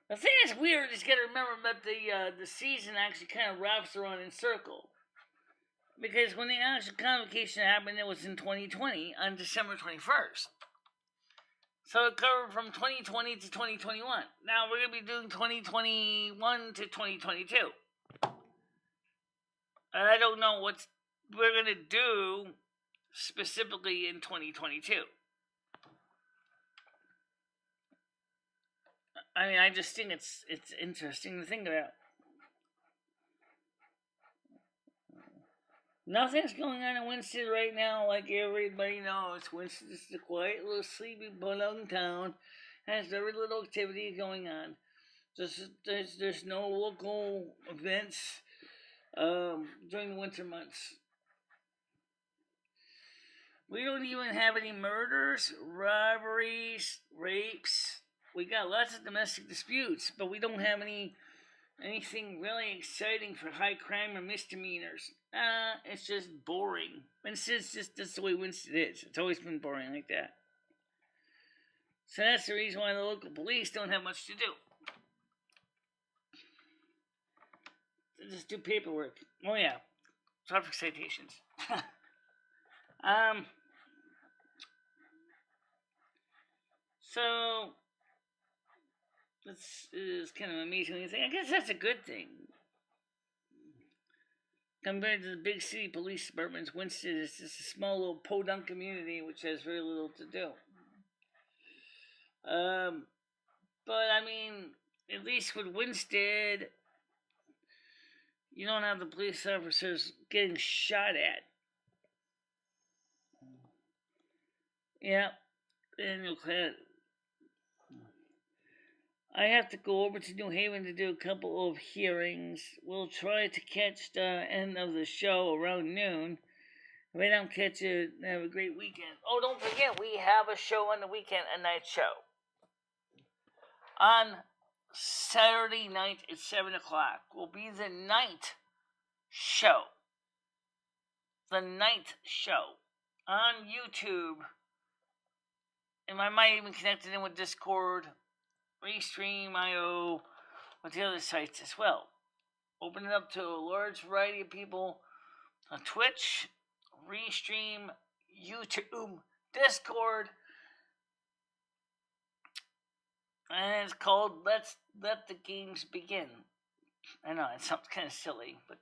The thing that's weird is you gotta remember that the season actually kind of wraps around in circle. Because when the actual convocation happened, it was in 2020 on December 21st. So it covered from 2020 to 2021. Now we're going to be doing 2021 to 2022. And I don't know what we're going to do specifically in 2022. I mean, I just think it's interesting to think about. Nothing's going on in Winston right now, like everybody knows. Winston's a quiet little sleepy bulldog town. Has very little activity going on. There's no local events during the winter months. We don't even have any murders, robberies, rapes. We got lots of domestic disputes, but we don't have anything really exciting for high crime or misdemeanors. It's just boring. Winston's just that's the way Winston is. It's always been boring like that. So that's the reason why the local police don't have much to do. They just do paperwork. Oh yeah, traffic citations. So this is kind of an amazing thing. I guess that's a good thing. Compared to the big city police departments, Winston is just a small little podunk community which has very little to do. But I mean, at least with Winston, you don't have the police officers getting shot at. Yeah, Daniel Clad. I have to go over to New Haven to do a couple of hearings. We'll try to catch the end of the show around noon. If I don't catch it, have a great weekend. Oh, don't forget, we have a show on the weekend, a night show. On Saturday night at 7 o'clock will be the night show. The night show on YouTube. And I might even connect it in with Discord, Restream.io, with the other sites as well. Open it up to a large variety of people on Twitch, Restream, YouTube, Discord. And it's called Let the Games Begin. I know, it sounds kind of silly, but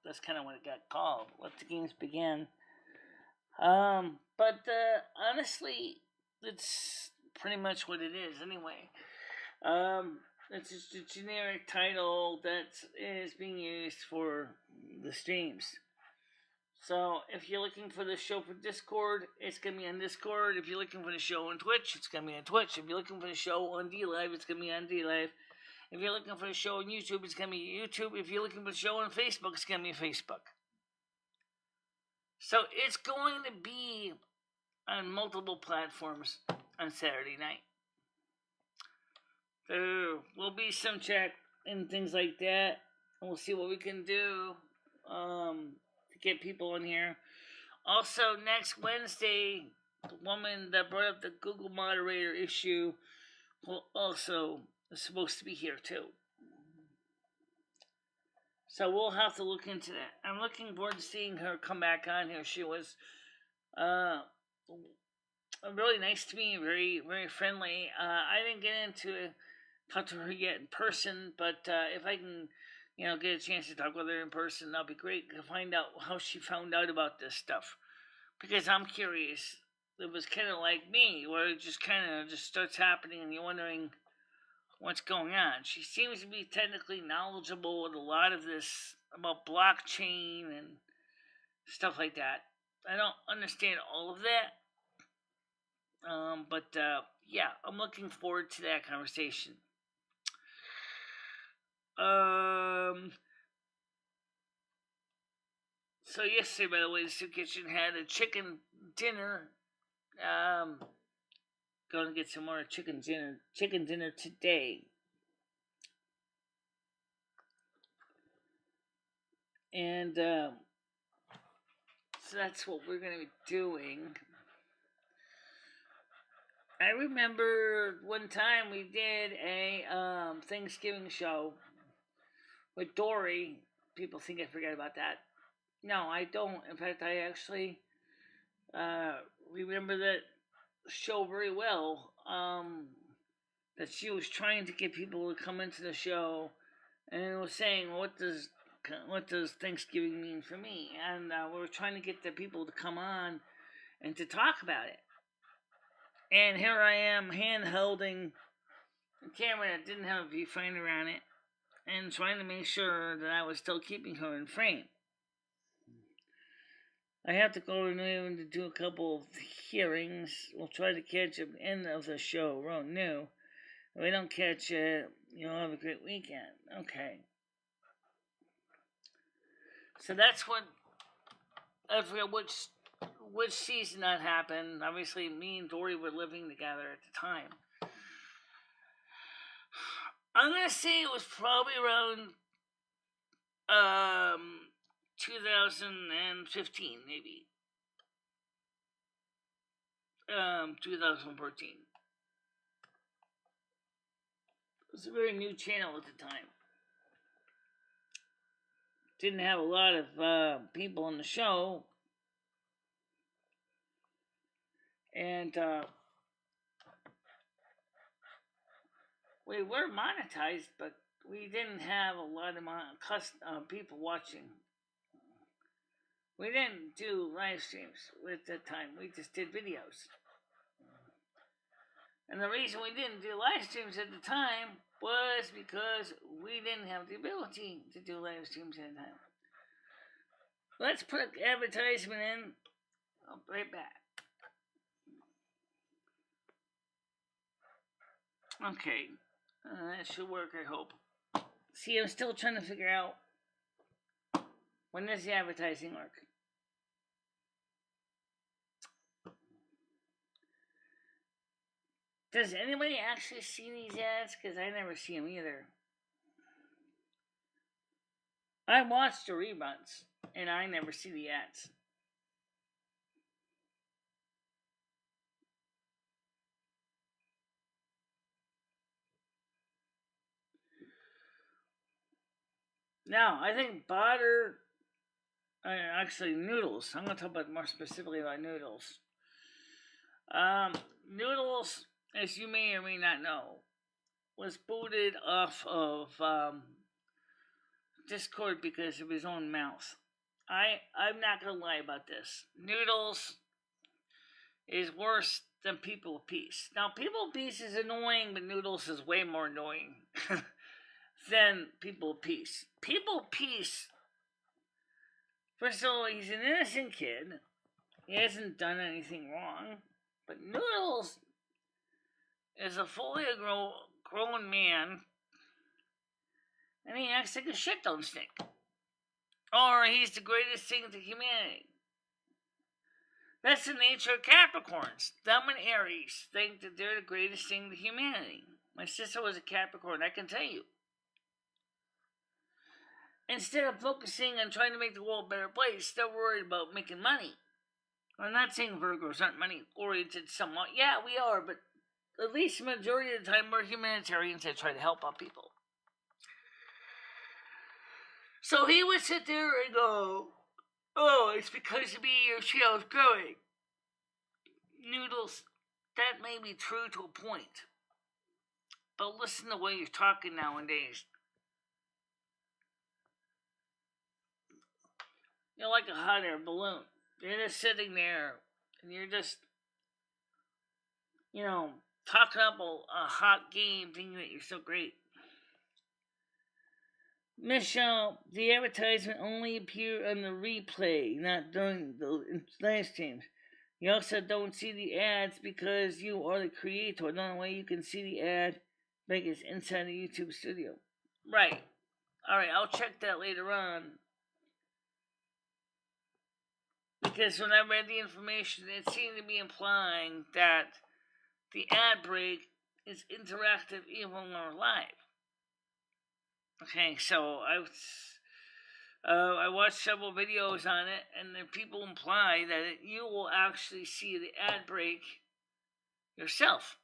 that's kind of what it got called. Let the Games Begin. But honestly, it's pretty much what it is anyway. It's just a generic title that is being used for the streams. So if you're looking for the show for Discord, it's going to be on Discord. If you're looking for the show on Twitch, it's going to be on Twitch. If you're looking for the show on D-Live, it's going to be on D-Live. If you're looking for the show on YouTube, it's going to be YouTube. If you're looking for the show on Facebook, it's going to be Facebook. So it's going to be on multiple platforms on Saturday night. There will be some chat and things like that. And we'll see what we can do to get people in here. Also, next Wednesday, the woman that brought up the Google moderator issue will also is supposed to be here too. So we'll have to look into that. I'm looking forward to seeing her come back on here. She was really nice to me, very, very friendly. I didn't get into talk to her yet in person, but if I can, get a chance to talk with her in person, that'll be great to find out how she found out about this stuff. Because I'm curious. It was kind of like me, where it just kind of just starts happening and you're wondering what's going on. She seems to be technically knowledgeable with a lot of this about blockchain and stuff like that. I don't understand all of that. But yeah, I'm looking forward to that conversation. So yesterday, by the way, the Soup Kitchen had a chicken dinner. Going to get some more chicken dinner today. And so that's what we're going to be doing. I remember one time we did a Thanksgiving show with Dory. People think I forget about that. No, I don't. In fact, I actually uh, remember that show very well. That she was trying to get people to come into the show, and it was saying, what does Thanksgiving mean for me?" And we were trying to get the people to come on and to talk about it. And here I am, hand holding a camera that didn't have a viewfinder on it, and trying to make sure that I was still keeping her in frame. I have to go to New England to do a couple of hearings. We'll try to catch at the end of the show around new. If we don't catch it, you'll have a great weekend. Okay. So that's what, I forget which season that happened. Obviously, me and Dory were living together at the time. I'm gonna say it was probably around 2015, maybe 2014. It was a very new channel at the time. Didn't have a lot of people on the show, and we were monetized, but we didn't have a lot of people watching. We didn't do live streams at that time. We just did videos. And the reason we didn't do live streams at the time was because we didn't have the ability to do live streams at the time. Let's put an advertisement in. I'll be right back. Okay. That should work, I hope. See, I'm still trying to figure out, when does the advertising work? Does anybody actually see these ads? Because I never see them either. I watch the reruns, and I never see the ads. Now, I think actually noodles. I'm going to talk about more specifically about noodles. Noodles, as you may or may not know, was booted off of Discord because of his own mouth. I'm not going to lie about this. Noodles is worse than People of Peace. Now, People of Peace is annoying, but Noodles is way more annoying than People of Peace. People of Peace, first of all, he's an innocent kid. He hasn't done anything wrong. But Noodles is a fully grown man, and he acts like a shit don't stink. Or he's the greatest thing to humanity. That's the nature of Capricorns. Them and Aries think that they're the greatest thing to humanity. My sister was a Capricorn, I can tell you. Instead of focusing on trying to make the world a better place, they're worried about making money. I'm not saying Virgos aren't money-oriented somewhat. Yeah, we are, but at least the majority of the time we're humanitarians that try to help out people. So he would sit there and go, "Oh, it's because of me your channel's growing." Noodles, that may be true to a point. But listen to the way you're talking nowadays. You're like a hot air balloon. You're just sitting there, and you're just, talking up a hot game, thinking that you're so great. Michelle, the advertisement only appear on the replay, not during the live streams. You also don't see the ads because you are the creator. The only way you can see the ad is inside the YouTube studio. Right. Alright, I'll check that later on. Because when I read the information, it seemed to be implying that the ad break is interactive even when we're live. Okay, so I watched several videos on it, and the people imply that you will actually see the ad break yourself.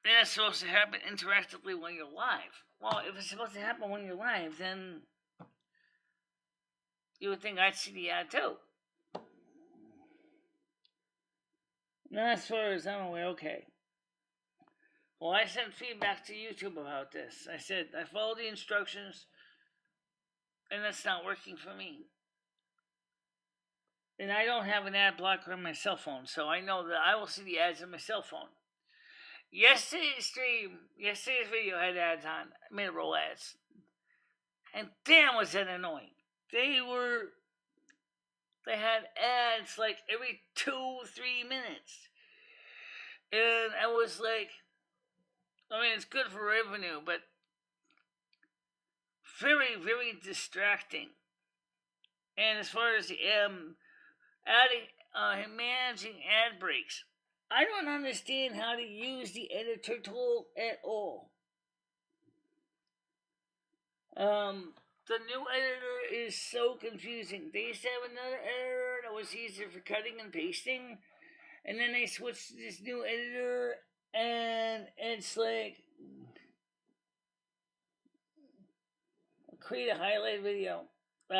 And it's supposed to happen interactively when you're live. Well, if it's supposed to happen when you're live, then you would think I'd see the ad too. Now, as far as I'm aware, okay. Well, I sent feedback to YouTube about this. I said, I followed the instructions, and that's not working for me. And I don't have an ad blocker on my cell phone, so I know that I will see the ads on my cell phone. Yesterday's video had ads on, mid-roll ads. And damn, was that annoying. They had ads like every 2-3 minutes. And I was like, I mean, it's good for revenue, but very, very distracting. And as far as the managing ad breaks, I don't understand how to use the editor tool at all. The new editor is so confusing. They used to have another editor that was easier for cutting and pasting, and then they switched to this new editor, and it's like, create a highlight video.